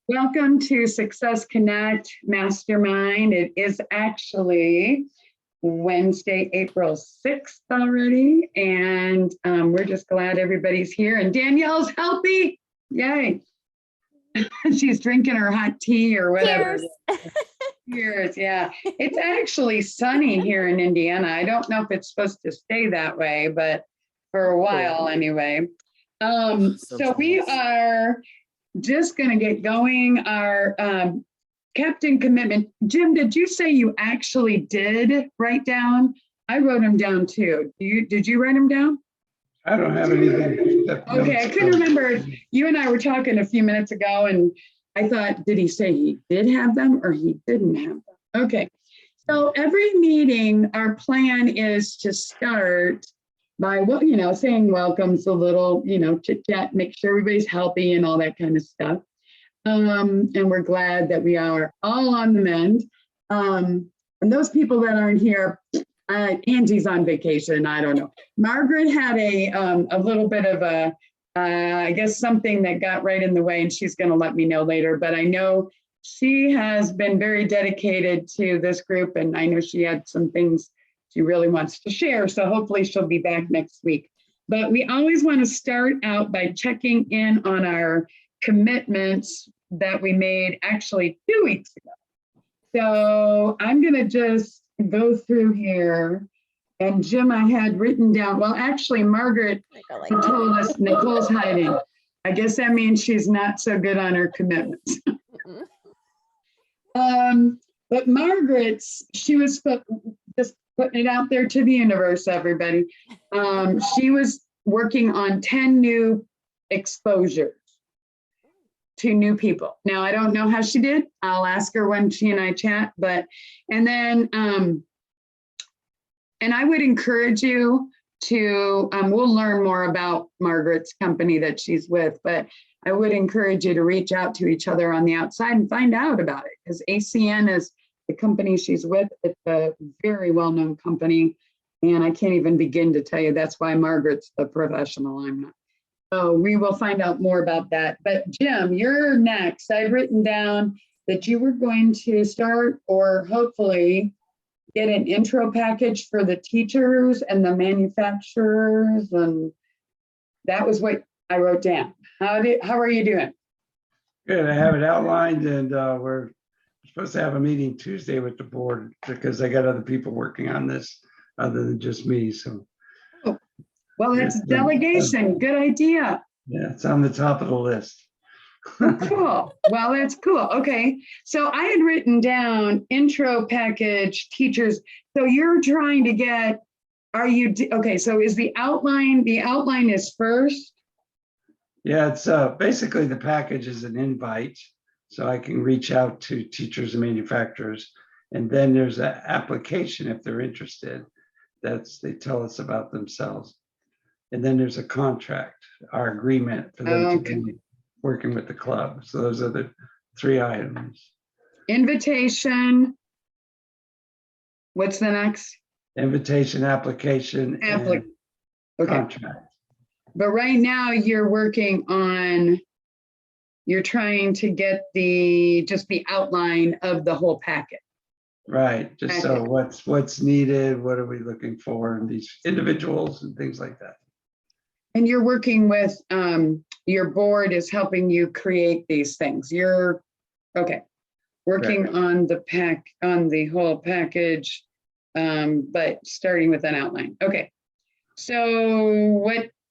Welcome to Success Connect Mastermind. It is actually Wednesday, April 6th already, and we're just glad everybody's here. And Danielle's healthy. Yay. She's drinking her hot tea or whatever. Cheers. Cheers, yeah. It's actually sunny here in Indiana. I don't know if it's supposed to stay that way, but for a while anyway. So we are just going to get going. Our Captain Commitment. Jim, did you say you actually did write down? I wrote them down too. Did you write them down? I don't have anything. Okay, I couldn't remember. You and I were talking a few minutes ago, and I thought, did he say he did have them or he didn't have them? Okay, so every meeting, our plan is to start by saying welcomes, a little, chit chat, make sure everybody's healthy and all that kind of stuff. And we're glad that we are all on the mend. And those people that aren't here, Angie's on vacation. I don't know. Margaret had a little bit of I guess something that got right in the way, and she's going to let me know later. But I know she has been very dedicated to this group, and I know she had some things she really wants to share. So hopefully she'll be back next week. But we always want to start out by checking in on our commitments that we made actually 2 weeks ago. So I'm going to just go through here. And Jim, I had written down, well, actually, Margaret told us Nicole's hiding. I guess that means she's not so good on her commitments. But Margaret's, she was just putting it out there to the universe, everybody. She was working on 10 new exposures to new people. Now, I don't know how she did. I'll ask her when she and I chat, and I would encourage you to, we'll learn more about Margaret's company that she's with, but I would encourage you to reach out to each other on the outside and find out about it, because ACN is the company she's with. It's a very well-known company, and I can't even begin to tell you. That's why Margaret's the professional, I'm not. So we will find out more about that. But Jim, you're next. I've written down that you were going to start, or hopefully get, an intro package for the teachers and the manufacturers, and that was what I wrote down. How are you doing? Good. I have it outlined, and we're supposed to have a meeting Tuesday with the board because I got other people working on this other than just me. So, well, that's delegation. Good idea. Yeah, it's on the top of the list. Cool. Well, that's cool. Okay. So I had written down intro package teachers. So you're trying to get, okay. So is the outline is first? Yeah, it's basically the package is an invite. So I can reach out to teachers and manufacturers. And then there's an application if they're interested. They tell us about themselves. And then there's a contract, our agreement for them to be working with the club. So those are the 3 items. Invitation. What's the next? Invitation, application, and contract. But right now you're working on, you're trying to get just the outline of the whole packet. Right. Just so what's needed, what are we looking for in these individuals and things like that. And you're working with, your board is helping you create these things. You're working on the whole package, but starting with an outline. Okay. So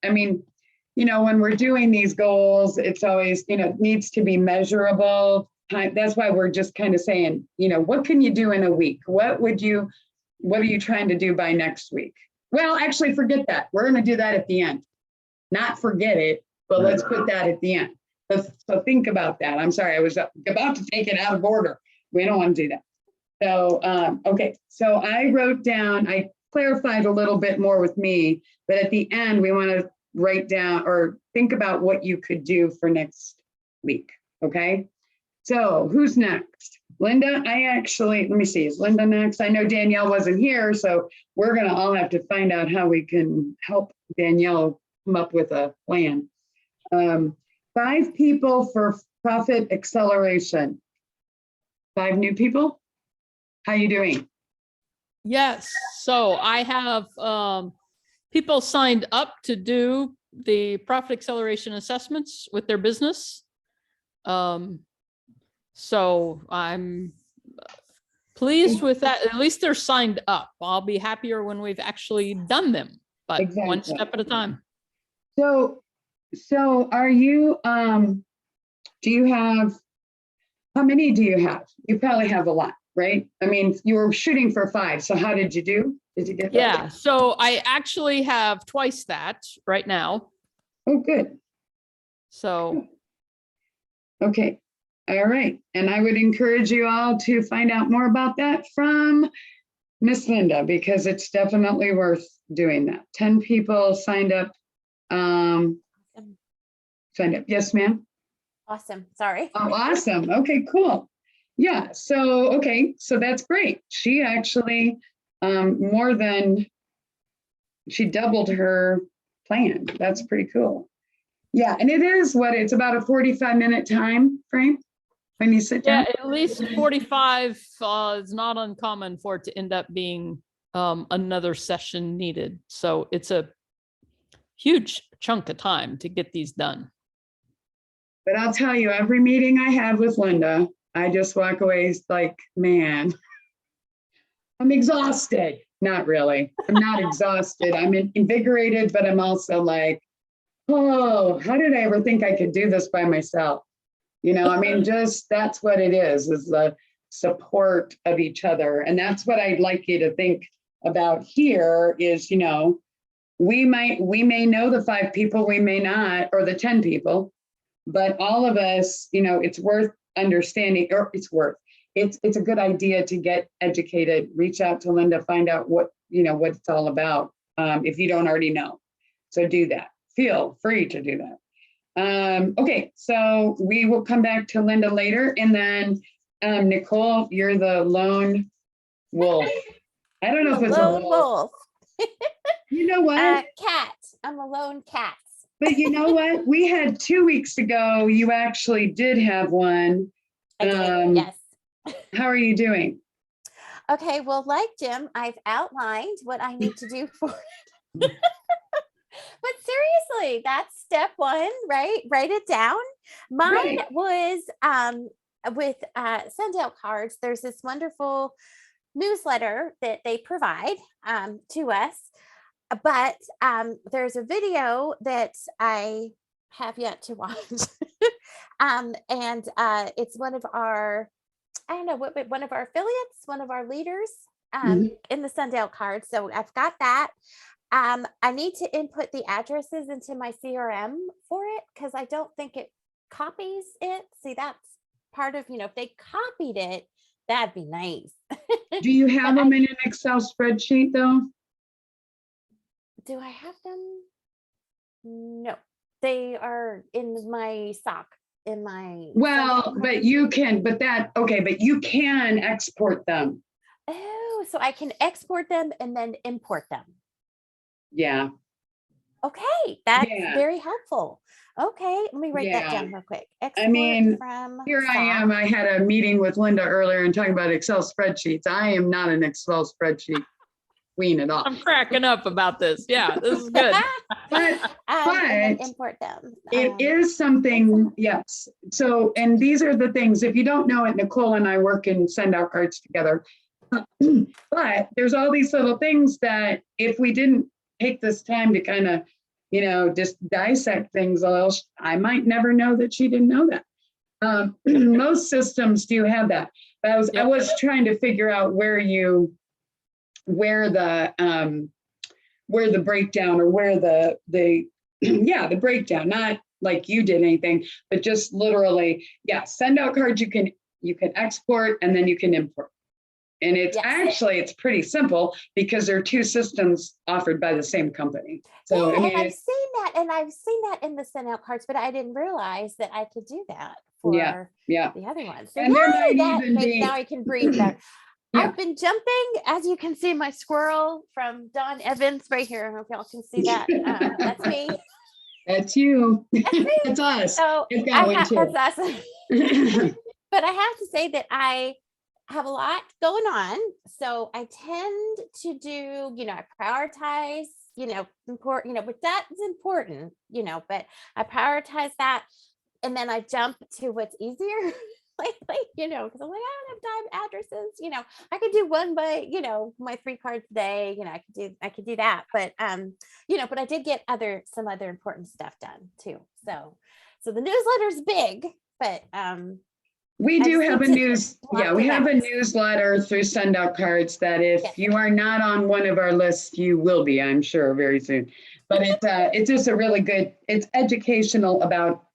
when we're doing these goals, it's always, it needs to be measurable. That's why we're just kind of saying, what can you do in a week? What are you trying to do by next week? Well, actually forget that. We're going to do that at the end. Not forget it, but let's put that at the end. So think about that. I'm sorry, I was about to take it out of order. We don't want to do that. So, okay. So I wrote down, I clarified a little bit more with me, but at the end, we want to write down or think about what you could do for next week. Okay. So who's next? Linda, let me see, is Linda next? I know Danielle wasn't here, so we're going to all have to find out how we can help Danielle come up with a plan. 5 people for profit acceleration. 5 new people? How you doing? Yes, so I have people signed up to do the profit acceleration assessments with their business. So I'm pleased with that. At least they're signed up. I'll be happier when we've actually done them, but one Exactly. step at a time. So are you, do you have, how many do you have? You probably have a lot, right? I mean, you were shooting for 5. So how did you do? Did you get that? Yeah, so I actually have twice that right now. Oh, good. So Okay. All right. And I would encourage you all to find out more about that from Miss Linda, because it's definitely worth doing that. 10 people signed up. Signed up. Yes, ma'am. Awesome. Sorry. Oh, awesome. Okay, cool. Yeah. So, okay. So that's great. She actually she doubled her plan. That's pretty cool. Yeah. And it is it's about a 45-minute time frame when you sit yeah, down. at least 45 is not uncommon for it to end up being another session needed. So it's a huge chunk of time to get these done. But I'll tell you, every meeting I have with Linda, I just walk away like, man, I'm exhausted. Not really. I'm not exhausted. I'm invigorated, but I'm also like, oh, how did I ever think I could do this by myself? I mean, just that's what it is the support of each other. And that's what I'd like you to think about here is, we may know the 5 people, we may not, or the 10 people, but all of us, it's worth understanding, or it's a good idea to get educated, reach out to Linda, find out what it's all about, if you don't already know. So do that. Feel free to do that. Okay, so we will come back to Linda later, and then Nicole, you're the lone wolf. I don't know if it's Lone a wolf. You know what? Cat. I'm a lone cat. But you know what? We had 2 weeks ago, you actually did have one. I did, yes. How are you doing? Okay, well, like Jim, I've outlined what I need to do for it. But seriously, that's step 1, right? Write it down. Mine was with send out cards. There's this wonderful newsletter that they provide to us. But there's a video that I have yet to watch. And it's one of our, I don't know, one of our affiliates, one of our leaders in the Sundown card. So I've got that. I need to input the addresses into my CRM for it because I don't think it copies it. See, that's part of, if they copied it, that'd be nice. Do you have them in an Excel spreadsheet though? Do I have them? No, they are in my sock. But you can export them. Oh, so I can export them and then import them. Yeah. Okay, that's very helpful. Okay, let me write that down real quick. Export from here sock. I am. I had a meeting with Linda earlier and talking about Excel spreadsheets. I am not an Excel spreadsheet queen at all. I'm cracking up about this. Yeah, this is good. but and then import them. It is something, yes. So, and these are the things, if you don't know it, Nicole and I work and send out cards together. But there's all these little things that if we didn't take this time to kind of, just dissect things, else I might never know that she didn't know that. Most systems do have that. But I was trying to figure out where the breakdown or where the the breakdown, not like you did anything, but just literally, send out cards you can export and then you can import. And it's it's pretty simple because there are 2 systems offered by the same company. So and I've seen that in the send out cards, but I didn't realize that I could do that for the other ones. So and now I can breathe better. I've been jumping, as you can see, my squirrel from Don Evans right here. I don't know if y'all can see that. That's me. That's you. That's me. That's us. So I've got one too. that's us. But I have to say that I have a lot going on. So I tend to do, I prioritize, important, but that is important, but I prioritize that. And then I jump to what's easier lately, because I'm like, I don't have time addresses, I could do one by, my 3 cards a day, I could do that. But, but I did get some other important stuff done too. So the newsletter's big, but, we do have a we have a out. newsletter through Send Out Cards that if Yes. you are not on one of our lists, you will be, I'm sure, very soon. But it's just a really good, it's educational about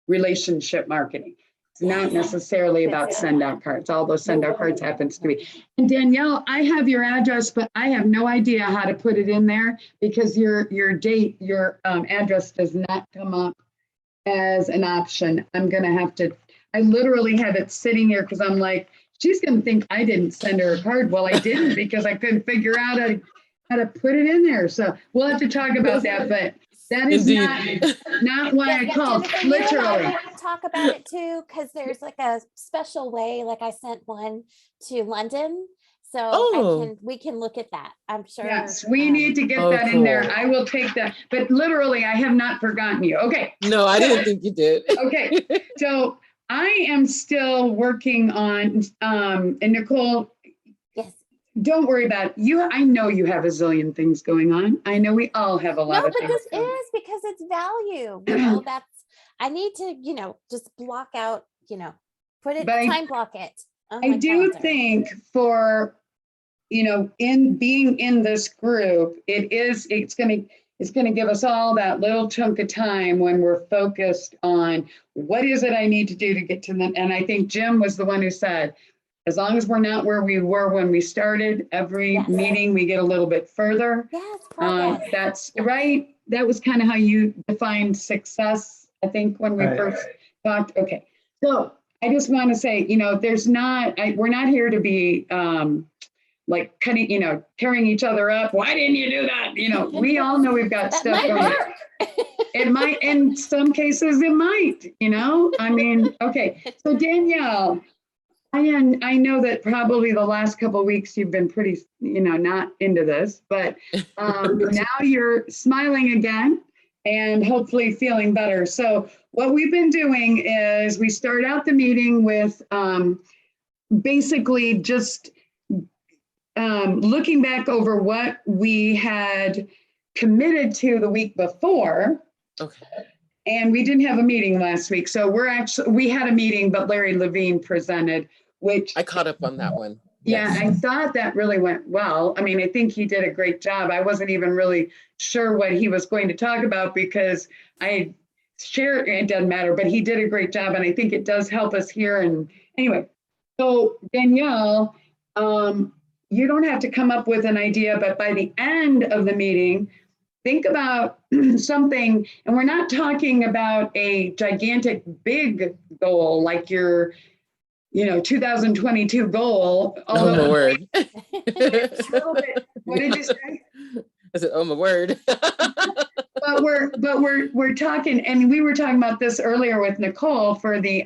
relationship marketing. It's not necessarily about Send Out Cards, although Send Out Cards happens to be. And Danielle, I have your address, but I have no idea how to put it in there because your address does not come up as an option. I'm going to have to, I literally have it sitting here because I'm like, she's going to think I didn't send her a card. Well, I didn't because I couldn't figure out how to put it in there. So we'll have to talk about that, but that is not why I called. Jennifer, Literally. you and I want to talk about it too, because there's like a special way, like I sent one to London. So we can look at that. I'm sure. Yes, we need to get that in there. I will take that, but literally I have not forgotten you. Okay. No, I didn't think you did. Okay. So I am still working on, and Nicole, yes, don't worry about you. I know you have a zillion things going on. I know we all have a lot of but things. this is because it's value. I need to, just block out, put it, time block it. I do think for, in being in this group, it's going to give us all that little chunk of time when we're focused on what is it I need to do to get to them. And I think Jim was the one who said, as long as we're not where we were when we started, every meeting we get a little bit further. Yes, that's right. That was kind of how you defined success, I think, when we first talked. Okay. So I just want to say, we're not here to be like cutting, tearing each other up. Why didn't you do that? We all know we've got stuff going on. It might, in some cases it might, I mean, okay. So Danielle, I know that probably the last couple of weeks you've been pretty, not into this, but now you're smiling again and hopefully feeling better. So what we've been doing is we start out the meeting with basically just looking back over what we had committed to the week before. Okay. And we didn't have a meeting last week. So we had a meeting, but Larry Levine presented, which I caught up on that one. Yeah, Yes. I thought that really went well. I mean, I think he did a great job. I wasn't even really sure what he was going to talk about because I shared, it doesn't matter, but he did a great job. And I think it does help us here. And anyway, so Danielle, you don't have to come up with an idea, but by the end of the meeting, think about something, and we're not talking about a gigantic big goal like your 2022 goal. Oh my word. What did you say? I said, oh my word. But we're talking, and we were talking about this earlier with Nicole for the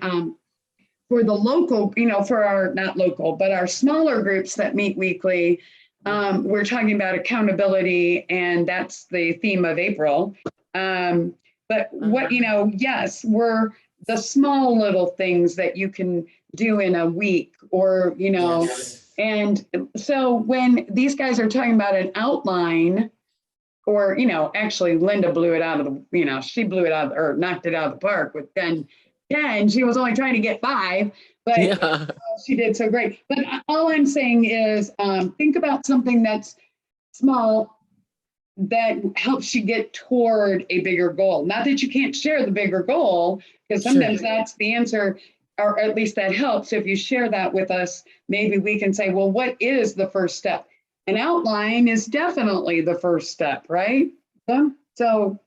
local, for our, not local, but our smaller groups that meet weekly. We're talking about accountability, and that's the theme of April. But what, yes, we're the small little things that you can do in a week or, Yes. and so when these guys are talking about an outline or, actually Linda blew it out of the, she blew it out or knocked it out of the park with 10. She was only trying to get 5, but she did so great. But all I'm saying is think about something that's small that helps you get toward a bigger goal. Not that you can't share the bigger goal, because sometimes that's the answer, or at least that helps. If you share that with us, maybe we can say, well, what is the first step? An outline is definitely the first step, right? So,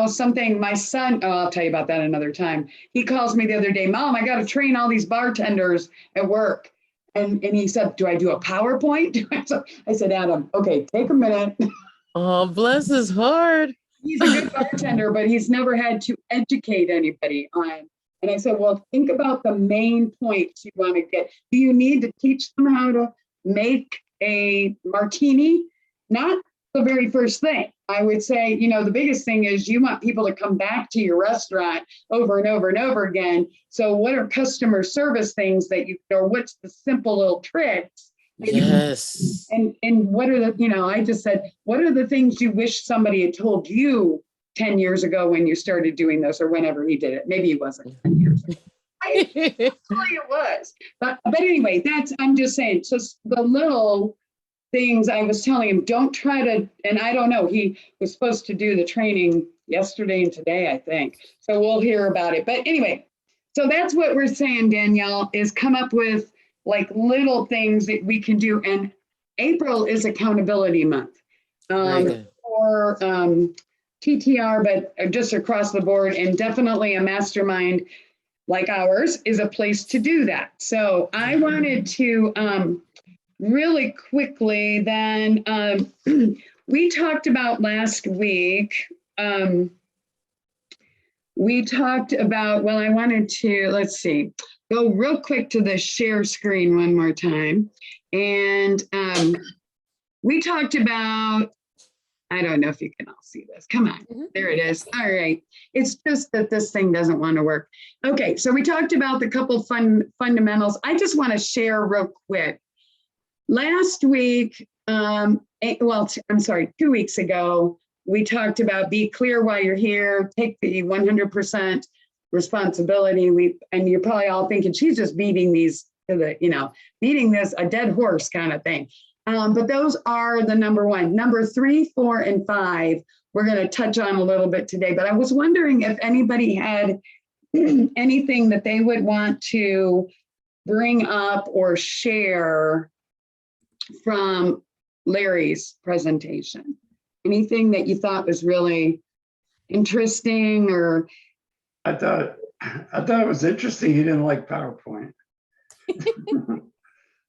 something my son, I'll tell you about that another time. He calls me the other day, Mom, I got to train all these bartenders at work. And he said, do I do a PowerPoint? I said, Adam, okay, take a minute. Oh, bless his heart. he's a good bartender, but he's never had to educate anybody on. And I said, well, think about the main points you want to get. Do you need to teach them how to make a martini? Not the very first thing. I would say, the biggest thing is you want people to come back to your restaurant over and over and over again. So what are customer service things that or what's the simple little tricks? Yes. And what are I just said, what are the things you wish somebody had told you 10 years ago when you started doing this, or whenever he did it? Maybe it wasn't 10 years ago. It was. But anyway, I'm just saying, just the little things I was telling him, don't try to, and I don't know, he was supposed to do the training yesterday and today, I think. So we'll hear about it. But anyway, so that's what we're saying, Danielle, is come up with like little things that we can do. And April is accountability month for TTR, but just across the board, and definitely a mastermind like ours is a place to do that. So I wanted to really quickly then, we talked about last week, we talked about, well, I wanted to, let's see, go real quick to the share screen one more time. And we talked about, I don't know if you can all see this. Come on, there it is. All right. It's just that this thing doesn't want to work. Okay, so we talked about the couple fundamentals. I just want to share real quick. Last week, I'm sorry, 2 weeks ago, we talked about be clear why you're here, take the 100% responsibility. And you're probably all thinking she's just beating these to the, beating this a dead horse kind of thing. But those are the number one. Number 3, 4, and 5, we're going to touch on a little bit today. But I was wondering if anybody had anything that they would want to bring up or share from Larry's presentation. Anything that you thought was really interesting, or? I thought it was interesting. He didn't like PowerPoint.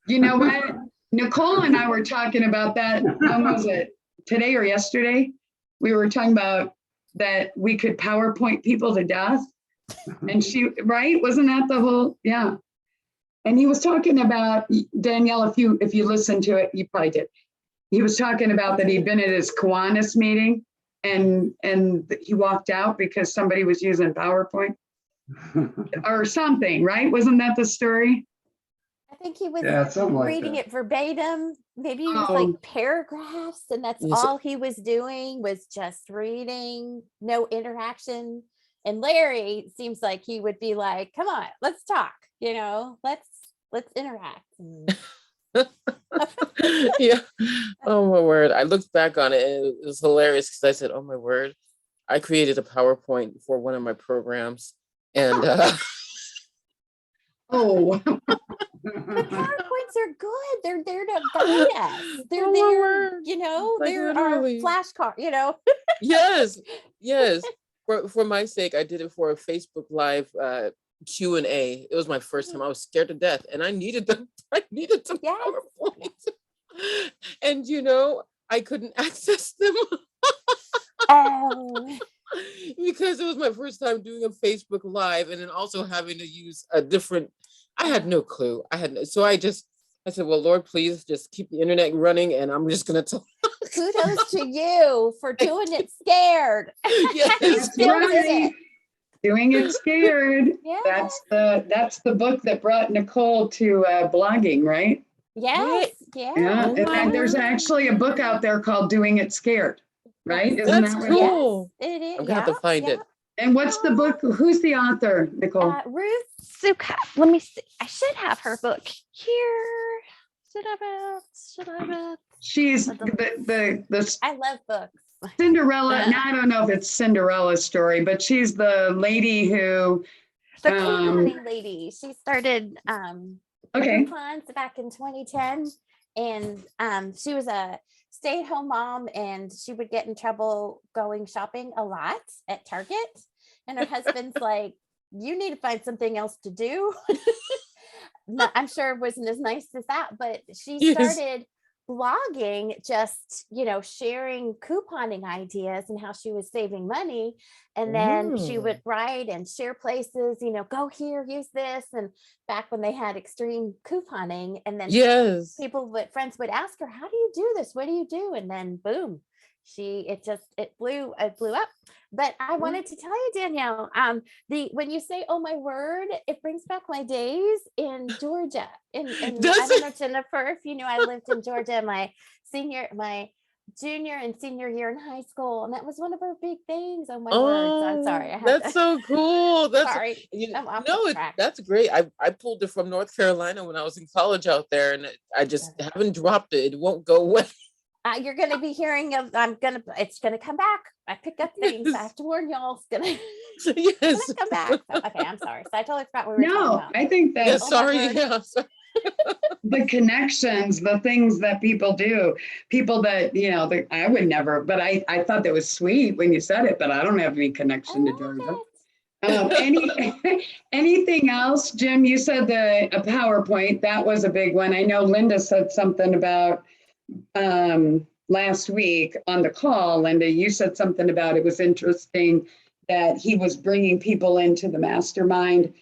You know what? Nicole and I were talking about that. When was it? Today or yesterday? We were talking about that we could PowerPoint people to death. And right? Wasn't that the whole, yeah. And he was talking about, Danielle, if you listened to it, you probably did. He was talking about that he'd been at his Kiwanis meeting and he walked out because somebody was using PowerPoint or something, right? Wasn't that the story? I think he was reading it verbatim. Maybe it was like paragraphs, and that's all he was doing was just reading, no interaction. And Larry seems like he would be like, come on, let's talk, let's interact. Yeah. Oh my word. I looked back on it and it was hilarious because I said, oh my word, I created a PowerPoint for one of my programs. And The PowerPoints are good. They're there to guide us. They're there, they're our flashcard, Yes. For my sake, I did it for a Facebook Live Q&A. It was my first time. I was scared to death, and I needed them. PowerPoint. And I couldn't access them. Because it was my first time doing a Facebook Live, and then also having to use a different. I had no clue. So I said, well, Lord, please just keep the internet running, and I'm just gonna talk. Kudos to you for doing it scared. Yes. Doing it scared. Yeah. That's the book that brought Nicole to blogging, right? Yes. Yeah. And then there's actually a book out there called Doing It Scared, right? Isn't That's that cool. Yes, it is. I'm gonna have to find it. And what's the book? Who's the author, Nicole? Ruth Suka. Let me see. I should have her book here. Should have it? She's the I love books. Cinderella. Now, I don't know if it's Cinderella's story, but she's the lady who the couponing lady. She started coupons back in 2010, and she was a stay-at-home mom, and she would get in trouble going shopping a lot at Target, and her husband's like, you need to find something else to do. I'm sure it wasn't as nice as that, but she started blogging, just, sharing couponing ideas and how she was saving money. And then she would write and share places, go here, use this. And back when they had extreme couponing, and then Yes. friends would ask her, how do you do this? What do you do? And then boom, it blew up. But I wanted to tell you, Danielle, when you say, oh my word, it brings back my days in Georgia. And I don't know, Jennifer, if you knew, I lived in Georgia my junior and senior year in high school, and that was one of our big things. Oh my word! So I'm sorry. That's so cool. That's sorry. That's great. I pulled it from North Carolina when I was in college out there, and I just haven't dropped it. It won't go away. You're going to be hearing of. It's going to come back. I pick up things. Yes. I have to warn y'all. It's going to Yes. come back. So, okay, I'm sorry. So I totally forgot what we were talking No, about. I think Yeah, that's sorry. the connections, the things that people do, people that, I would never, but I thought that was sweet when you said it, but I don't have any connection to Georgia. Anything else, Jim? You said a PowerPoint, that was a big one. I know Linda said something about last week on the call. Linda, you said something about it was interesting that he was bringing people into the mastermind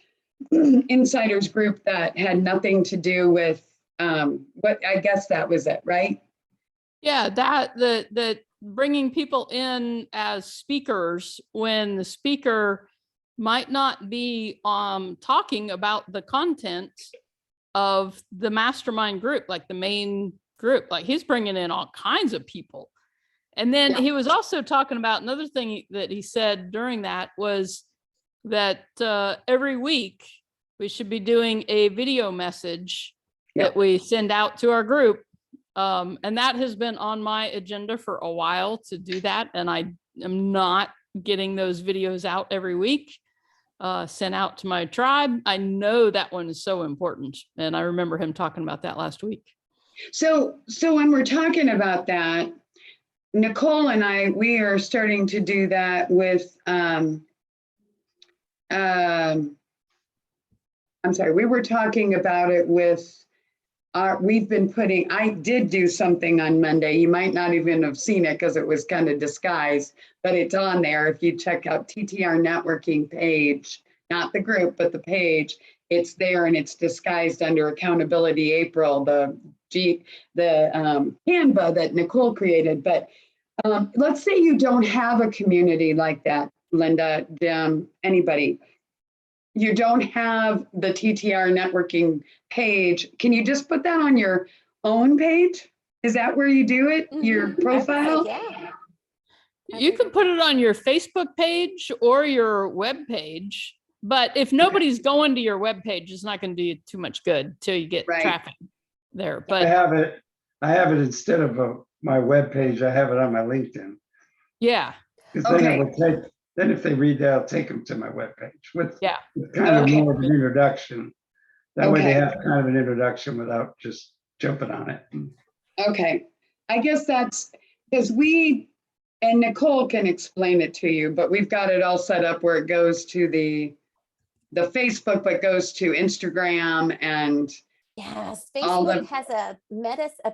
insiders group that had nothing to do with what I guess that was it, right? Yeah, that bringing people in as speakers when the speaker might not be talking about the content of the mastermind group, like the main group. Like he's bringing in all kinds of people. And then he was also talking about another thing that he said during that was that every week we should be doing a video message that we send out to our group. And that has been on my agenda for a while to do that. And I am not getting those videos out every week, sent out to my tribe. I know that one is so important. And I remember him talking about that last week. So when we're talking about that, Nicole and we are starting to do that with, I'm sorry, we were talking about it with, I did do something on Monday. You might not even have seen it because it was kind of disguised, but it's on there. If you check out TTR networking page, not the group, but the page, it's there and it's disguised under Accountability April, the Canva that Nicole created. But let's say you don't have a community like that, Linda, anybody. You don't have the TTR networking page. Can you just put that on your own page? Is that where you do it? Mm-hmm. Your profile? Yeah. You can put it on your Facebook page or your web page, but if nobody's going to your web page, it's not going to do you too much good till you get traffic there. But I have it instead of my web page. I have it on my LinkedIn. Yeah. Because then if they read that, I'll take them to my webpage with kind of more of an introduction. That way they have kind of an introduction without just jumping on it. Okay. I guess that's because and Nicole can explain it to you, but we've got it all set up where it goes to the Facebook, but goes to Instagram and yes, Facebook has a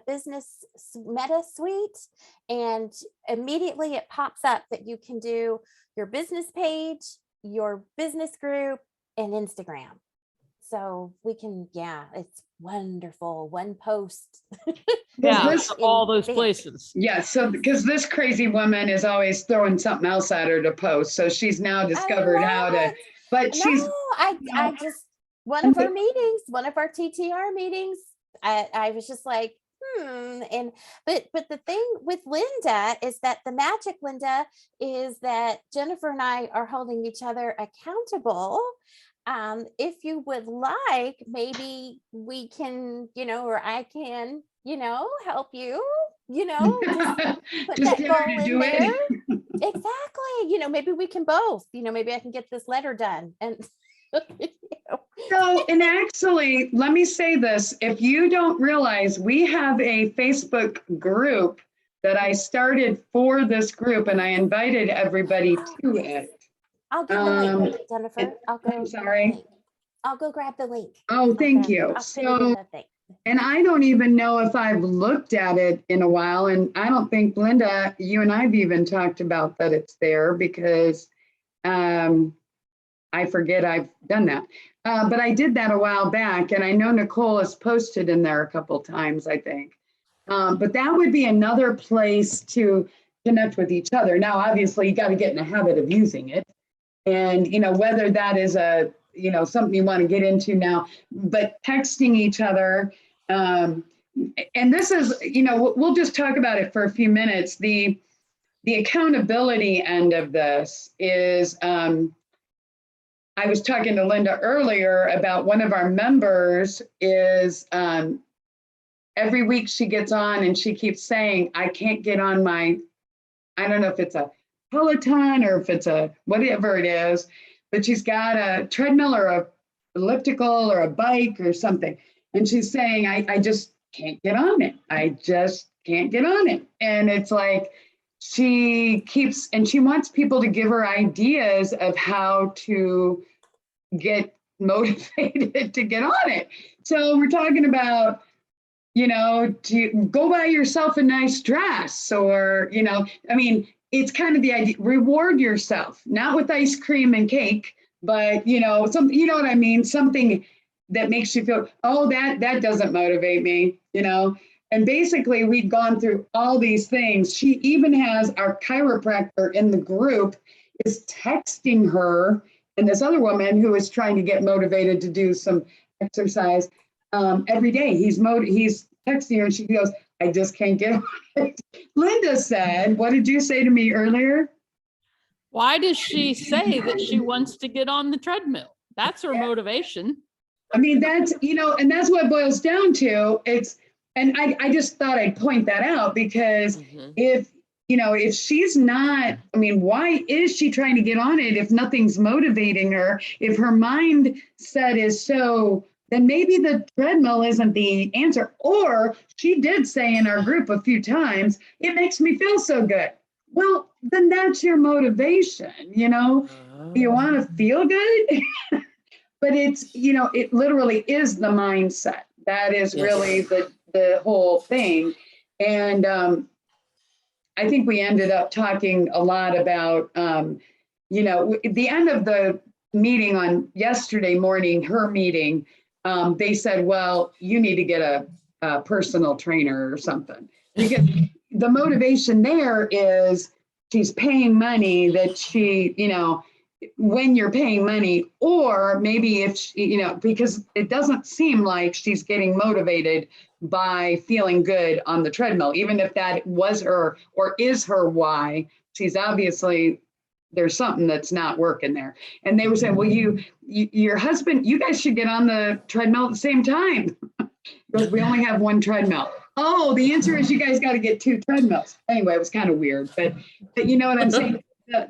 business meta suite, and immediately it pops up that you can do your business page, your business group, and Instagram. So we can, it's wonderful. One post. All those places. Yeah, so because this crazy woman is always throwing something else at her to post. So she's now discovered how to, but I just, one of our meetings, one of our TTR meetings, I was just like, and but the thing with Linda is that the magic, Linda, is that Jennifer and I are holding each other accountable. If you would like, maybe we can, or I can, help you, just put that goal in there. Exactly. Maybe we can both, maybe I can get this letter done and So, and actually, let me say this, if you don't realize, we have a Facebook group that I started for this group and I invited everybody to it. I'll get the link, Jennifer. I'm sorry. I'll go grab the link. Oh, thank you. I'll put it in the thing. And I don't even know if I've looked at it in a while. And I don't think, Linda, you and I've even talked about that it's there because I forget I've done that. But I did that a while back. And I know Nicole has posted in there a couple times, I think. But that would be another place to connect with each other. Now, obviously, you got to get in the habit of using it. And, whether that is something you want to get into now, but texting each other. And this is, we'll just talk about it for a few minutes. The accountability end of this is, I was talking to Linda earlier about one of our members is, every week she gets on and she keeps saying, I can't get on my, I don't know if it's a Peloton or if it's a whatever it is, but she's got a treadmill or a elliptical or a bike or something. And she's saying, I just can't get on it. I just can't get on it. And it's like, she wants people to give her ideas of how to get motivated to get on it. So we're talking about, to go buy yourself a nice dress or, it's kind of the idea, reward yourself, not with ice cream and cake, but, some, what I mean? Something that makes you feel, oh, that doesn't motivate me, And basically we'd gone through all these things. She even has our chiropractor in the group is texting her and this other woman who is trying to get motivated to do some exercise every day. He's texting her and she goes, I just can't get on it. Linda said, what did you say to me earlier? Why does she say that she wants to get on the treadmill? That's her motivation. I mean, that's, and that's what it boils down to. And I just thought I'd point that out because if she's not, why is she trying to get on it if nothing's motivating her? If her mindset is then maybe the treadmill isn't the answer. Or she did say in our group a few times, it makes me feel so good. Well, then that's your motivation, You want to feel good? But it's, it literally is the mindset. That is really the whole thing. And I think we ended up talking a lot about, at the end of the meeting on yesterday morning, her meeting, they said, well, you need to get a personal trainer or something. Because the motivation there is she's paying money that she, when you're paying money, or maybe if, because it doesn't seem like she's getting motivated by feeling good on the treadmill, even if that was her or is her why. She's obviously, there's something that's not working there. And they were saying, well, your husband, you guys should get on the treadmill at the same time. Because we only have one treadmill. Oh, the answer is you guys got to get 2 treadmills. Anyway, it was kind of weird, but you know what I'm saying?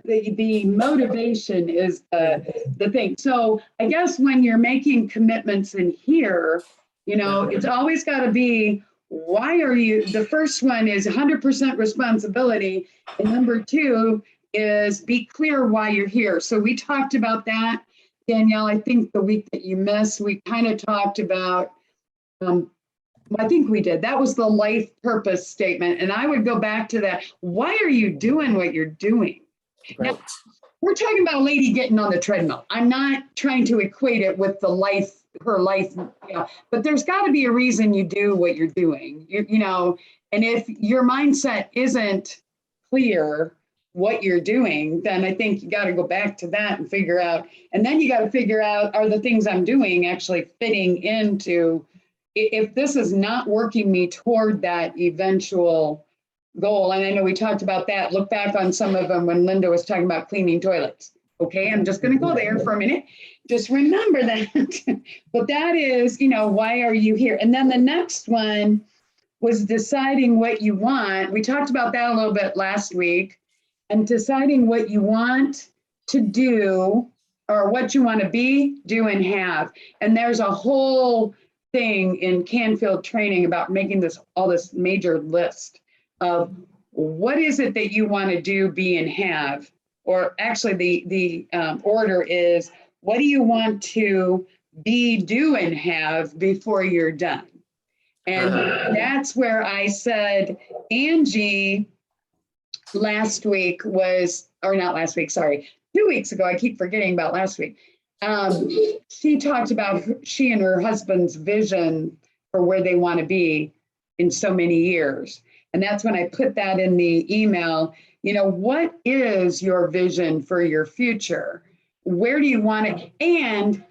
The motivation is the thing. So I guess when you're making commitments in here, it's always got to be, why are you, the first one is 100% responsibility. And number 2 is be clear why you're here. So we talked about that, Danielle. I think the week that you missed, we kind of talked about, I think we did. That was the life purpose statement. And I would go back to that. Why are you doing what you're doing? Right. Now, we're talking about a lady getting on the treadmill. I'm not trying to equate it with her life, but there's got to be a reason you do what you're doing, and if your mindset isn't clear what you're doing, then I think you got to go back to that and figure out, and then you got to figure out, are the things I'm doing actually fitting into, if this is not working me toward that eventual goal. And I know we talked about that. Look back on some of them when Linda was talking about cleaning toilets. Okay, I'm just going to go there for a minute. Just remember that. But that is, why are you here? And then the next one was deciding what you want. We talked about that a little bit last week, and deciding what you want to do or what you want to be, do, and have. And there's a whole thing in Canfield training about making all this major list of what is it that you want to do, be, and have. Or actually the order is, what do you want to be, do, and have before you're done? And that's where I said, Angie last week was, or not last week, sorry, 2 weeks ago, I keep forgetting about last week. She talked about she and her husband's vision for where they want to be in so many years. And that's when I put that in the email. You know, what is your vision for your future? Where do you want it? And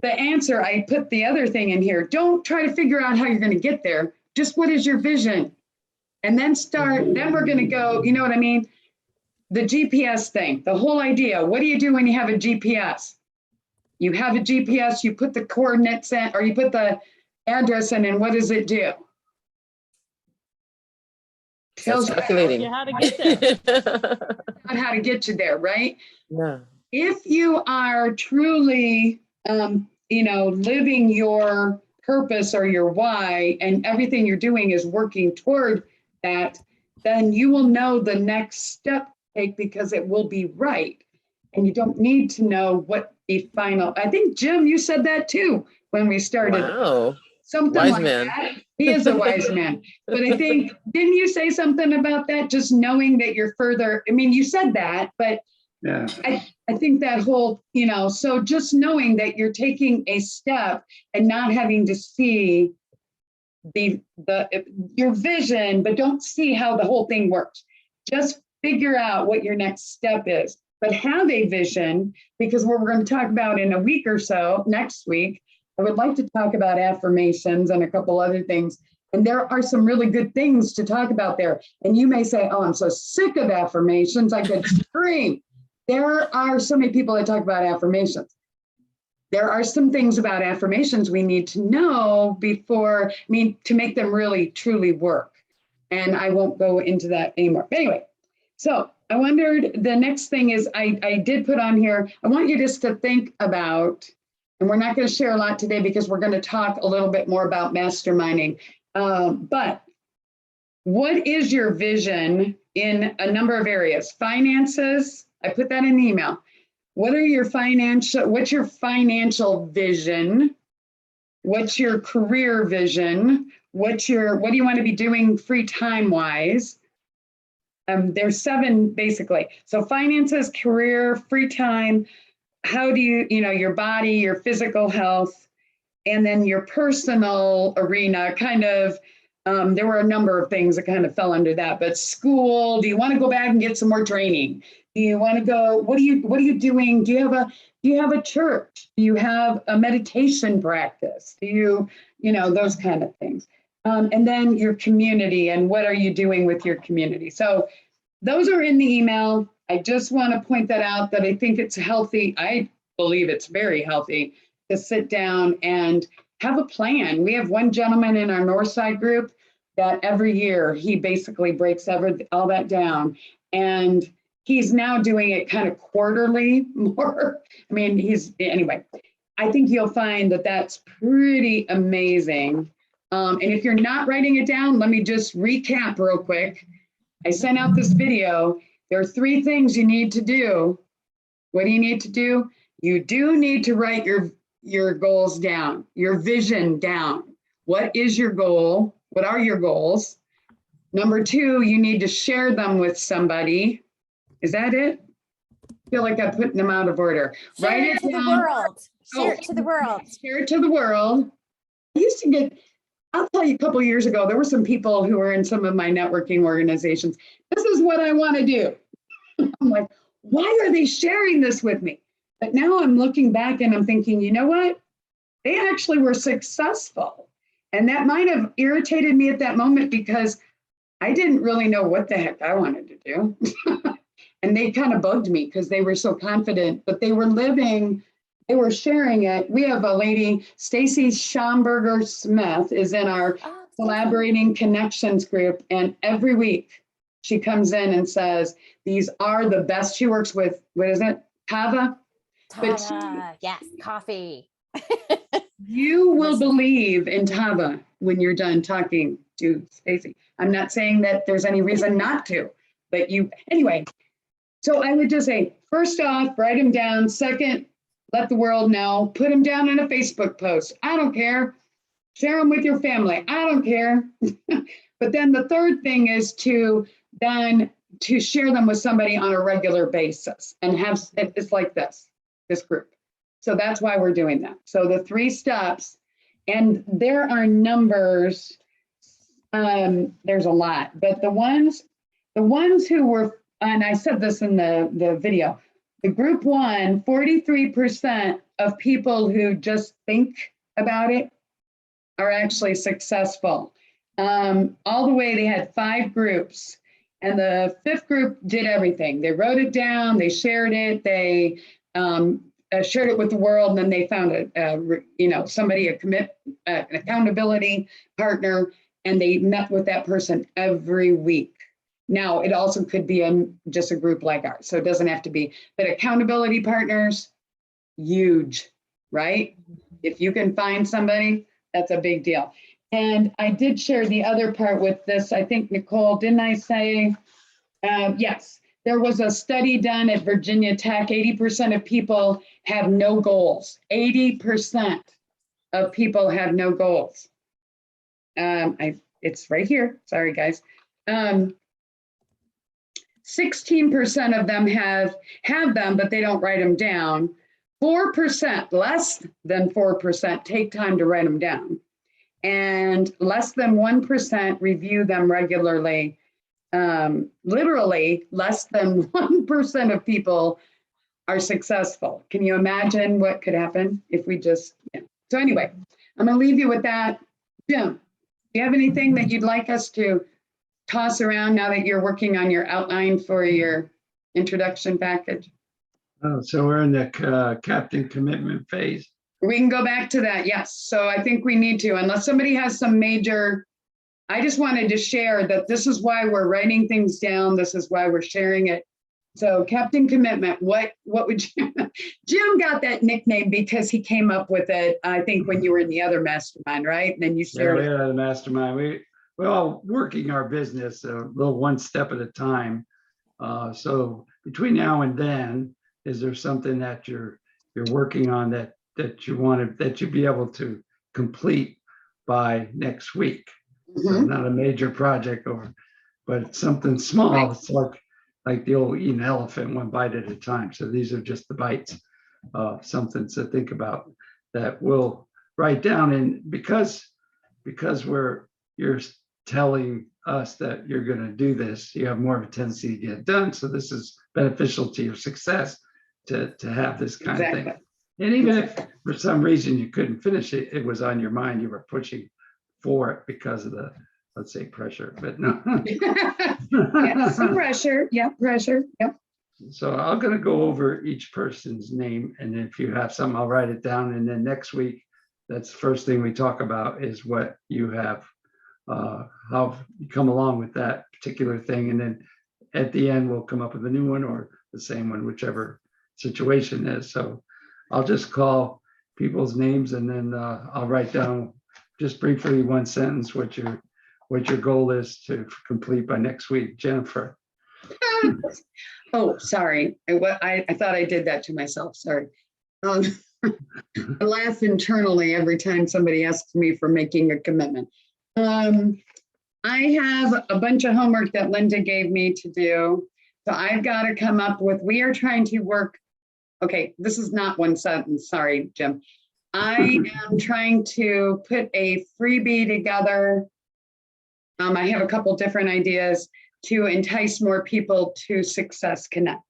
the answer, I put the other thing in here. Don't try to figure out how you're going to get there. Just what is your vision? And then then we're going to go, you know what I mean? The GPS thing, the whole idea. What do you do when you have a GPS? You have a GPS, you put the coordinates in, or you put the address in, and what does it do? Tells you calculating. Yeah, how to get there. how to get you there, right? Yeah. If you are truly, living your purpose or your why, and everything you're doing is working toward that, then you will know the next step to take because it will be right. And you don't need to know what the final, I think, Jim, you said that too when we started. Wow. Something Wise like man. that. He is a wise man. But I think, didn't you say something about that? Just knowing that you're further, I mean, you said that, but Yeah. I think that whole, so just knowing that you're taking a step and not having to see your vision, but don't see how the whole thing works. Just figure out what your next step is, but have a vision, because what we're going to talk about in a week or so, next week, I would like to talk about affirmations and a couple other things. And there are some really good things to talk about there. And you may say, oh, I'm so sick of affirmations, I could scream. There are so many people that talk about affirmations. There are some things about affirmations we need to know before, to make them really, truly work. And I won't go into that anymore. But anyway, so I wondered, the next thing is I did put on here, I want you just to think about, and we're not going to share a lot today because we're going to talk a little bit more about masterminding. But what is your vision in a number of areas? Finances, I put that in the email. What's your financial vision? What's your career vision? What do you want to be doing free time wise? There's 7 basically. So finances, career, free time, how do you, your body, your physical health, and then your personal arena kind of, there were a number of things that kind of fell under that, but school, do you want to go back and get some more training? Do you want to go, what are you doing? Do you have a church? Do you have a meditation practice? Do you, those kind of things. And then your community and what are you doing with your community? So those are in the email. I just want to point that out, that I think it's healthy. I believe it's very healthy to sit down and have a plan. We have one gentleman in our Northside group that every year he basically breaks all that down. And he's now doing it kind of quarterly more. Anyway, I think you'll find that that's pretty amazing. And if you're not writing it down, let me just recap real quick. I sent out this video. There are 3 things you need to do. What do you need to do? You do need to write your goals down, your vision down. What is your goal? What are your goals? Number 2, you need to share them with somebody. Is that it? I feel like I'm putting them out of order. Share it to the world. Share it to the world. Share it to the world. I used to get, I'll tell you, a couple of years ago, there were some people who were in some of my networking organizations. This is what I want to do. I'm like, why are they sharing this with me? But now I'm looking back and I'm thinking, you know what? They actually were successful. And that might have irritated me at that moment because I didn't really know what the heck I wanted to do. And they kind of bugged me because they were so confident, but they were sharing it. We have a lady, Stacy Schomburger Smith, is in our collaborating connections group. And every week she comes in and says, these are the best. She works with, what is it? Tava? Yes, coffee. You will believe in Tava when you're done talking to Stacy. I'm not saying that there's any reason not to, but anyway. So I would just say, first off, write them down. Second, let the world know. Put them down in a Facebook post. I don't care. Share them with your family. I don't care. But then the third thing is to share them with somebody on a regular basis and have, it's like this group. So that's why we're doing that. So the 3 steps, and there are numbers, there's a lot, but the ones who were, and I said this in the video, the group 1, 43% of people who just think about it are actually successful. All the way, they had 5 groups, and the 5th group did everything. They wrote it down, they shared it, they shared it with the world, and then they found somebody, an accountability partner, and they met with that person every week. Now, it also could be just a group like ours, so it doesn't have to be, but accountability partners, huge, right? If you can find somebody, that's a big deal. And I did share the other part with this, I think, Nicole, didn't I say? Yes, there was a study done at Virginia Tech. 80% of people have no goals. 80% of people have no goals. It's right here. Sorry, guys. 16% of them have them, but they don't write them down. 4%, less than 4%, take time to write them down. And less than 1% review them regularly. Literally, less than 1% of people are successful. Can you imagine what could happen if we just, yeah. So anyway, I'm gonna leave you with that. Jim, do you have anything that you'd like us to toss around now that you're working on your outline for your introduction package? Oh, so we're in the captain commitment phase. We can go back to that, yes. So I think we need to, unless somebody has some major, I just wanted to share that this is why we're writing things down. This is why we're sharing it. So captain commitment, what would you, Jim got that nickname because he came up with it, I think, when you were in the other mastermind, right? And then you shared it. Yeah, the mastermind. We're all working our business a little one step at a time. So between now and then, is there something that you're working on that you'd be able to complete by next week? So not a major project, but something small. Right. It's like the old eat an elephant 1 bite at a time. So these are just the bites of something to think about that we'll write down. And because you're telling us that you're going to do this, you have more of a tendency to get it done. So this is beneficial to your success to have this kind of thing. And even if for some reason you couldn't finish it, it was on your mind, you were pushing for it because of the, let's say, pressure, but no. Yeah, some pressure. Yep, pressure. Yep. So I'm going to go over each person's name, and if you have some, I'll write it down. And then next week, that's the first thing we talk about is what you have, how you come along with that particular thing. And then at the end, we'll come up with a new one or the same one, whichever situation is. So I'll just call people's names, and then I'll write down just briefly 1 sentence what your goal is to complete by next week. Jennifer. Oh, sorry. I thought I did that to myself. Sorry. I laugh internally every time somebody asks me for making a commitment. I have a bunch of homework that Linda gave me to do. So I've got to come up with, we are trying to work. Okay, this is not 1 sentence. Sorry, Jim. I am trying to put a freebie together. I have a couple different ideas to entice more people to Success Connect.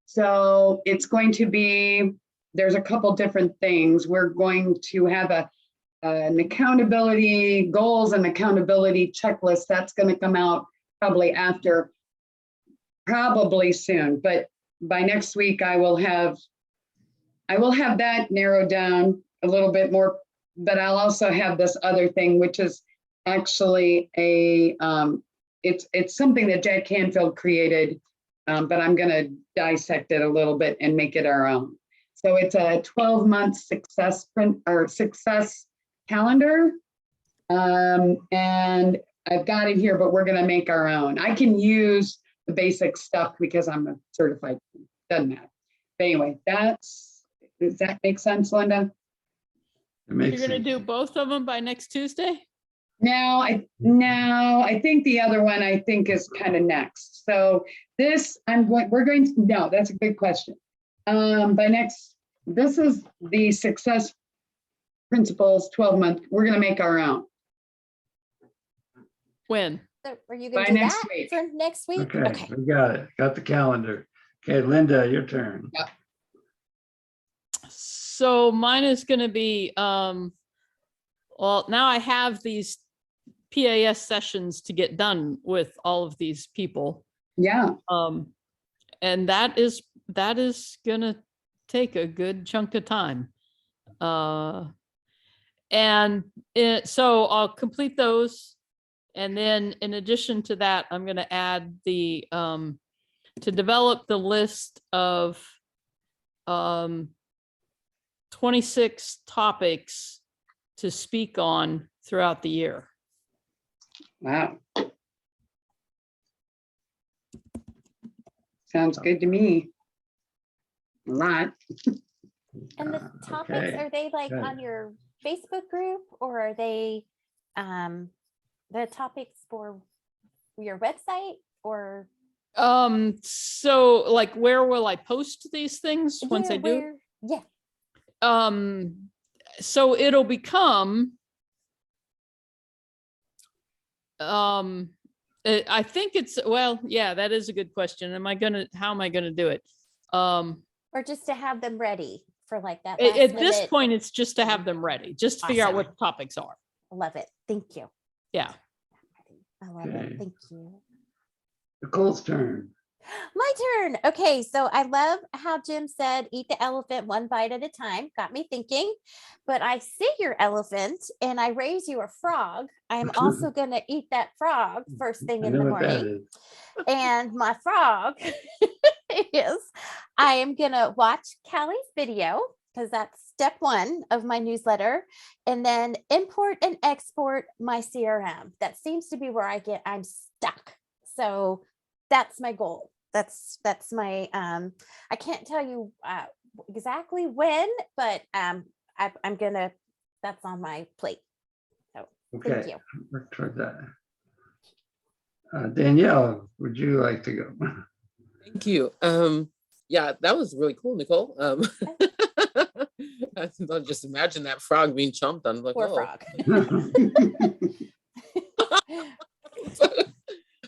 So it's going to be, there's a couple different things. We're going to have an accountability goals and accountability checklist. That's going to come out probably soon, but by next week I will have that narrowed down a little bit more, but I'll also have this other thing, which is actually it's something that Jack Canfield created, but I'm going to dissect it a little bit and make it our own. So it's a 12-month success calendar, and I've got it here, but we're going to make our own. I can use the basic stuff because I'm a certified, doesn't matter. But anyway, does that make sense, Linda? It makes You're gonna sense. do both of them by next Tuesday? Now, I think the other one I think is kind of next. So this, no, that's a good question. This is the success principles 12-month. We're going to make our own. When? So are you going By to do next that week. for next week? Okay, we got it. Got the calendar. Okay, Linda, your turn. So mine is gonna be, well, now I have these PAS sessions to get done with all of these people. Yeah. And that is gonna take a good chunk of time. So I'll complete those. And then in addition to that, I'm gonna add the, to develop the list of 26 topics to speak on throughout the year. Wow. Sounds good to me. A lot. And the topics, Okay, are they like good. on your Facebook group, or are they the topics for your website, or So like, where will I post these things once I do? Yeah. So it'll become, I think it's, well, yeah, that is a good question. How am I gonna do it? Or just to have them ready for like that At last this minute. point, it's just to have them ready, just to figure out Awesome. what the topics are. Love it. Thank you. Yeah. I love Okay. it. Thank you. Nicole's turn. My turn. Okay, so I love how Jim said, eat the elephant one bite at a time. Got me thinking. But I see your elephant and I raise you a frog. I am also going to eat that frog first thing I in know the what that morning. is. And my frog is, I am going to watch Callie's video, because that's step one of my newsletter, and then import and export my CRM. That seems to be where I'm stuck. So that's my goal. That's my, I can't tell you exactly when, but I'm gonna, that's on my plate. So thank Okay, you. work toward that. Danielle, would you like to go? Thank you. Yeah, that was really cool, Nicole. I can just imagine that frog being chomped on. Like, Poor oh. frog.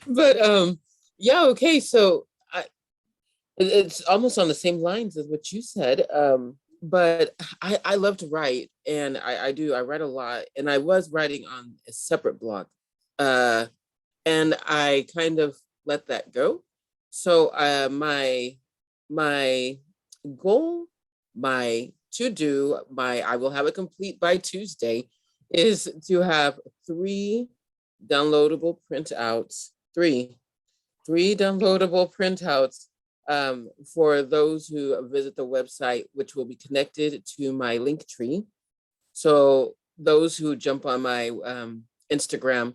But yeah, okay. So it's almost on the same lines as what you said. But I love to write, and I do. I write a lot, and I was writing on a separate blog, and I kind of let that go. So my goal, my to do, I will have it complete by Tuesday, is to have 3 downloadable printouts, three downloadable printouts for those who visit the website, which will be connected to my link tree. So those who jump on my Instagram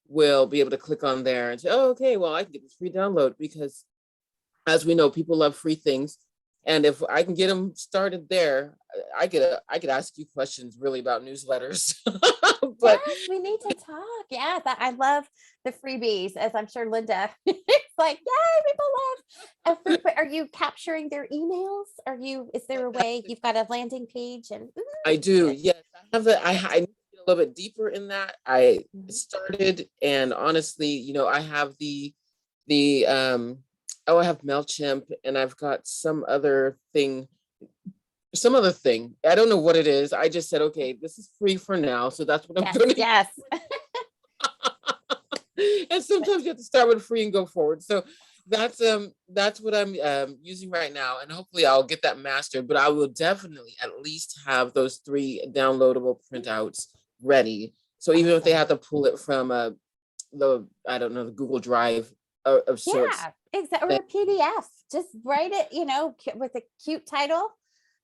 will be able to click on there and say, oh, okay, well, I can get this free download, because as we know, people love free things. And if I can get them started there, I could ask you questions really about newsletters. But yes, we need to talk. Yeah, I love the freebies, as I'm sure Linda. It's like, yay, people love a free. Are you capturing their emails? Is there a way you've got a landing page? And I do, yes. I have that. I need to get a little bit deeper in that. I started, and honestly, I have I have MailChimp, and I've got some other thing. I don't know what it is. I just said, okay, this is free for now. So that's what I'm doing. Yes. And sometimes you have to start with free and go forward. So that's what I'm using right now. And hopefully I'll get that mastered, but I will definitely at least have those 3 downloadable printouts ready. So even if they have to pull it from the Google Drive of sorts. Yeah, exactly. Or a PDF. Just write it, with a cute title.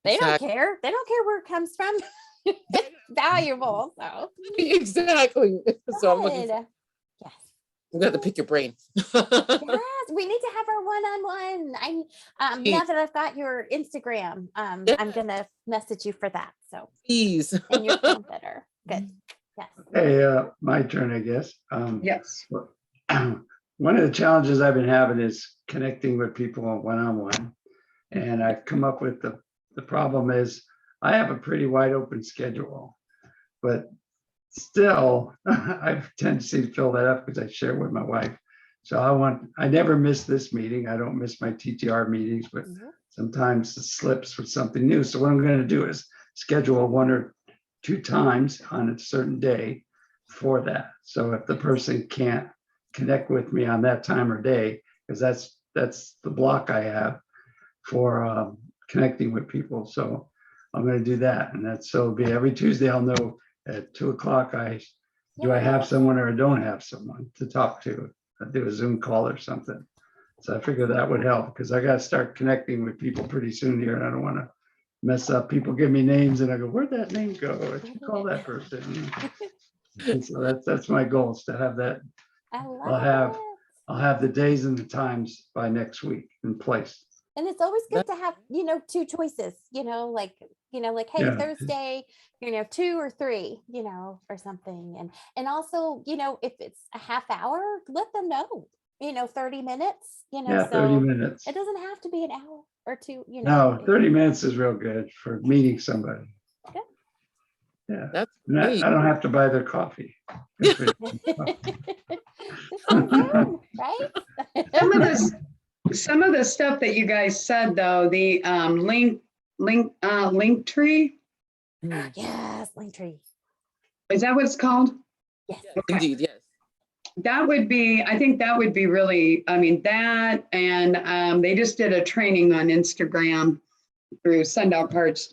They don't care. They don't care where it comes from. It's valuable. So Exactly. So I'm looking yes. I'm gonna have to pick your brain. Yes, we need to have our one-on-one. Now Please. that I've got your Instagram, I'm Yes. gonna message you for that. So, Please. and your phone better. Good. Yes. Hey, my turn, I guess. Yes. One of the challenges I've been having is connecting with people on one-on-one. And I've come up with the problem is I have a pretty wide open schedule, but still I have a tendency to fill that up because I share with my wife. So I never miss this meeting. I don't miss my TTR meetings, but sometimes it slips with something new. So what I'm going to do is schedule 1 or 2 times on a certain day for that. So if the person can't connect with me on that time or day, because that's the block I have for connecting with people. So I'm going to do that. And so it'll be every Tuesday. I'll know at 2 o'clock, do I have someone or I don't have someone to talk to? I do a Zoom call or something. So I figured that would help because I got to start connecting with people pretty soon here. And I don't want to mess up. People give me names and I go, where'd that name go? What'd you call that person? And so that's my goal is to have that. I love it. I'll have the days and the times by next week in place. And it's always good to have, 2 choices, like, hey, Yeah. Thursday, 2 or 3, or something. And also, if it's a half hour, let them know, 30 minutes, Yeah, 30 so minutes. it doesn't have to be an hour or 2, No, 30 minutes is real good for meeting somebody. Good. Yeah. That's And great. I don't have to buy their coffee. Just on Zoom, right? Some of the stuff that you guys said though, the link tree, Yes, Linktree. is that what it's called? Yes. Okay. Indeed, yes. I think that would be really, that and they just did a training on Instagram through Send Out Cards.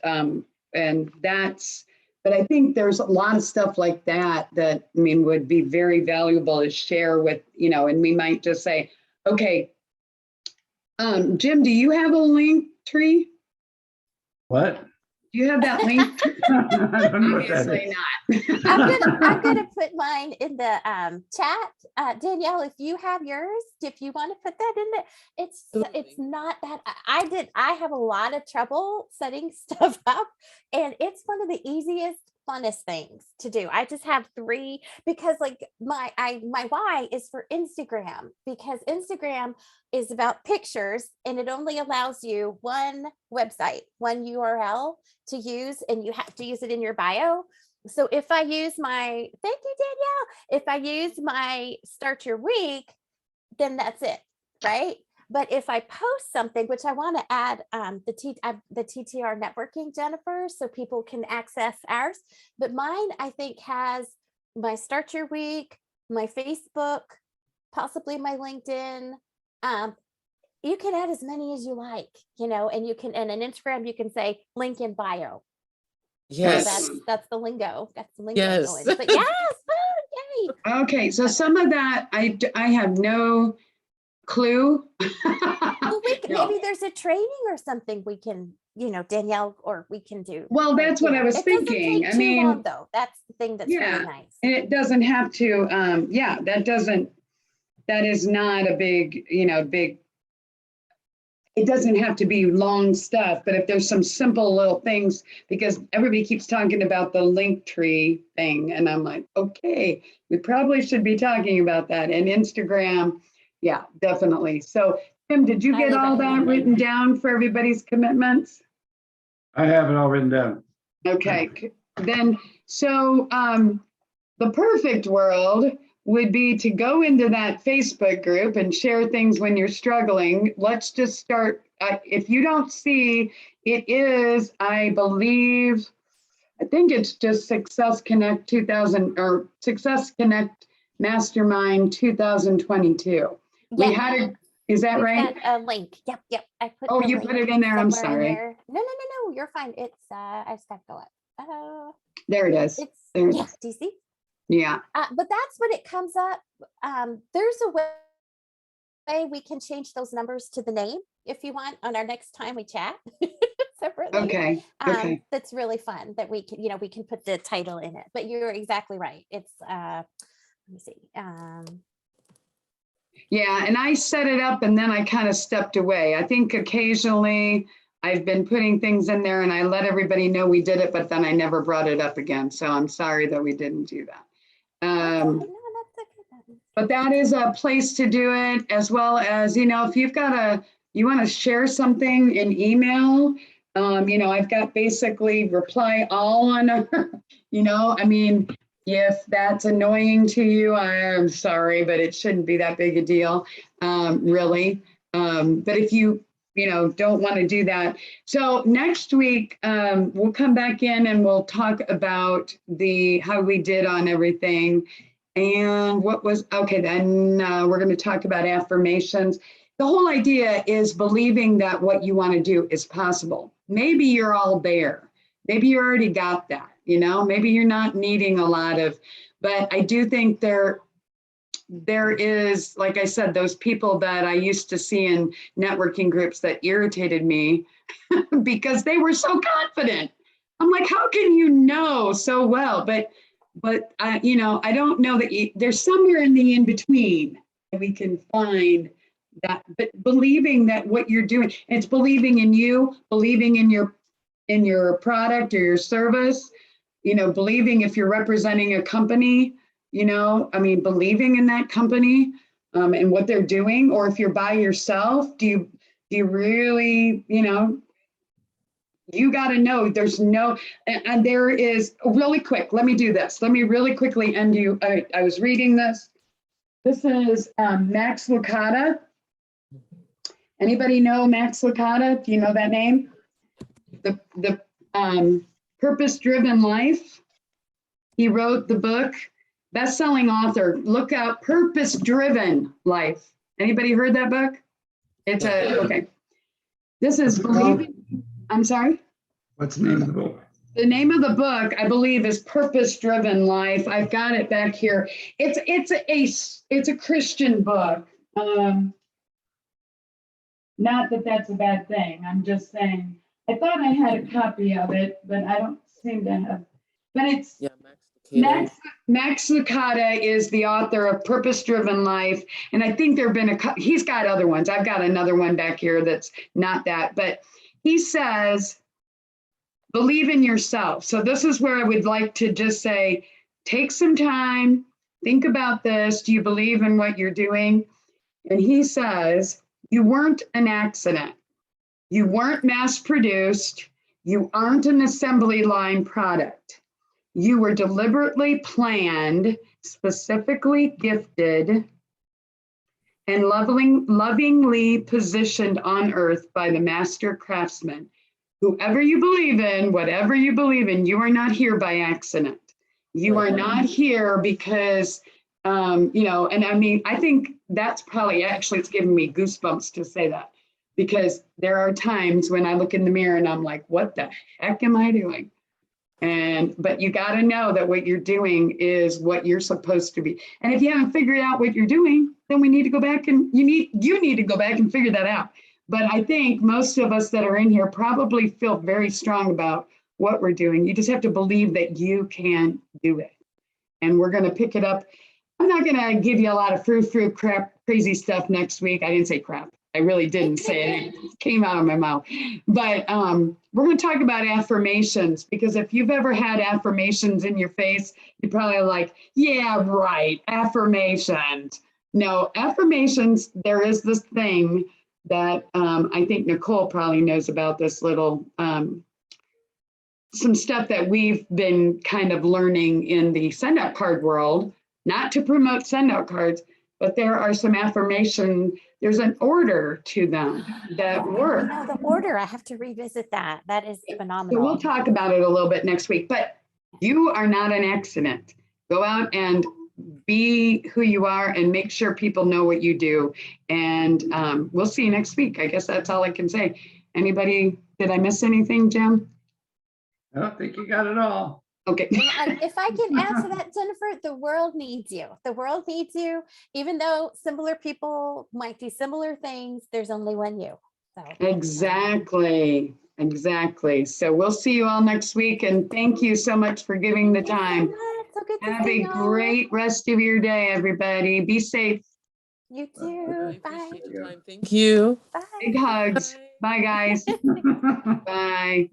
But I think there's a lot of stuff like that would be very valuable to share with, and we might just say, okay, Jim, do you have a link tree? What? Do you have that link? I don't know what that Obviously is. not. I'm gonna put mine in the chat. Danielle, if you have yours, if you want to put that in there, it's Absolutely. not that I have a lot of trouble setting stuff up, and it's one of the easiest, funnest things to do. I just have 3 because like my why is for Instagram, because Instagram is about pictures and it only allows you one website, one URL to use, and you have to use it in your bio. So if I use thank you, Danielle, if I use my Start Your Week, then that's it, right? But if I post something, which I want to add the TTR networking, Jennifer, so people can access ours, but mine I think has my Start Your Week, my Facebook, possibly my LinkedIn. You can add as many as you like, and you can, and in Instagram you can say link in bio. Yes. So that's the lingo. That's the lingo Yes. going. But yes, oh, yay. Okay, so some of that I have no clue. Well, No. maybe there's a training or something we can, Danielle, or we can do. Well, Like, that's what I was it thinking. doesn't take too long though. That's the thing that's really nice. And it doesn't have to, that is not a big, it doesn't have to be long stuff, but if there's some simple little things, because everybody keeps talking about the link tree thing. And I'm like, okay, we probably should be talking about that. And Instagram, yeah, definitely. So Tim, did you get Highly all that recommend it. written down for everybody's commitments? I have it all written down. Okay, then, so the perfect world would be to go into that Facebook group and share things when you're struggling. Let's just start. If you don't see, it is, I believe, I think it's just Success Connect 2000 or Success Connect Mastermind 2022. We Yep. had a, is that We've right? got a link. Yep. I put. Oh, the you link put it in there. I'm somewhere in sorry. there. No, you're fine. It's I just got to go up. There it is. It's There it yeah, is. do you see? Yeah. But that's when it comes up. There's a way we can change those numbers to the name if you want on our next time we chat separately. Okay. Okay. That's really fun that we can, we can put the title in it. But you're exactly right. It's let me see. Yeah, and I set it up and then I kind of stepped away. I think occasionally I've been putting things in there and I let everybody know we did it, but then I never brought it up again. So I'm sorry that we didn't do that. No, that's okay. But that is a place to do it, as well as, if you've got you want to share something in email, I've got basically reply all on, I mean, if that's annoying to you, I'm sorry, but it shouldn't be that big a deal, really. But if you don't want to do that. So next week, we'll come back in and we'll talk about how we did on everything. And then we're going to talk about affirmations. The whole idea is believing that what you want to do is possible. Maybe you're all there. Maybe you already got that, maybe you're not needing a lot of, but I do think there is, like I said, those people that I used to see in networking groups that irritated me because they were so confident. I'm like, how can you know so well? But I don't know that there's somewhere in the in-between that we can find that, but believing that what you're doing, it's believing in you, believing in your product or your service, believing if you're representing a company, believing in that company and what they're doing, or if you're by yourself, do you really, you got to know there's no, and there is really quick. Let me do this. Let me really quickly end you. I was reading this. This is Max Lucado. Anybody know Max Lucado? Do you know that name? The Purpose-Driven Life. He wrote the book, best-selling author. Look out, Purpose-Driven Life. Anybody heard that book? It's okay. This is believing. I'm sorry? What's the name of the book? The name of the book, I believe, is Purpose-Driven Life. I've got it back here. It's a Christian book. Not that that's a bad thing. I'm just saying, I thought I had a copy of it, but I don't seem to have. But it's Max Lucado is the author of Purpose-Driven Life. And I think he's got other ones. I've got another one back here that's not that, but he says, believe in yourself. So this is where I would like to just say, take some time, think about this. Do you believe in what you're doing? And he says, you weren't an accident. You weren't mass produced. You aren't an assembly line product. You were deliberately planned, specifically gifted, and lovingly positioned on earth by the master craftsman. Whoever you believe in, whatever you believe in, you are not here by accident. You are not here because, and I mean, I think that's probably actually, it's giving me goosebumps to say that, because there are times when I look in the mirror and I'm like, what the heck am I doing? But you got to know that what you're doing is what you're supposed to be. And if you haven't figured out what you're doing, then we need to go back and you need to go back and figure that out. But I think most of us that are in here probably feel very strong about what we're doing. You just have to believe that you can do it. And we're going to pick it up. I'm not going to give you a lot of frou-frou crap, crazy stuff next week. I didn't say crap. I really didn't say it. It came out of my mouth. But we're going to talk about affirmations, because if you've ever had affirmations in your face, you're probably like, yeah, right, affirmations. No, affirmations, there is this thing that I think Nicole probably knows about, this little, some stuff that we've been kind of learning in the send out card world, not to promote send out cards, but there are some affirmation, there's an order to them that work. No, the order, I have to revisit that. That is phenomenal. So we'll talk about it a little bit next week, but you are not an accident. Go out and be who you are and make sure people know what you do. And we'll see you next week. I guess that's all I can say. Anybody, did I miss anything, Jim? I don't think you got it all. Okay. If I can answer that, Jennifer, the world needs you. The world needs you. Even though similar people might do similar things, there's only one you. So. Exactly. So we'll see you all next week. And thank you so much for giving the time. So good to Have see a y'all. great rest of your day, everybody. Be safe. You I too. Bye. appreciate your time. Thank you. Bye. Big hugs. Bye, guys. Bye.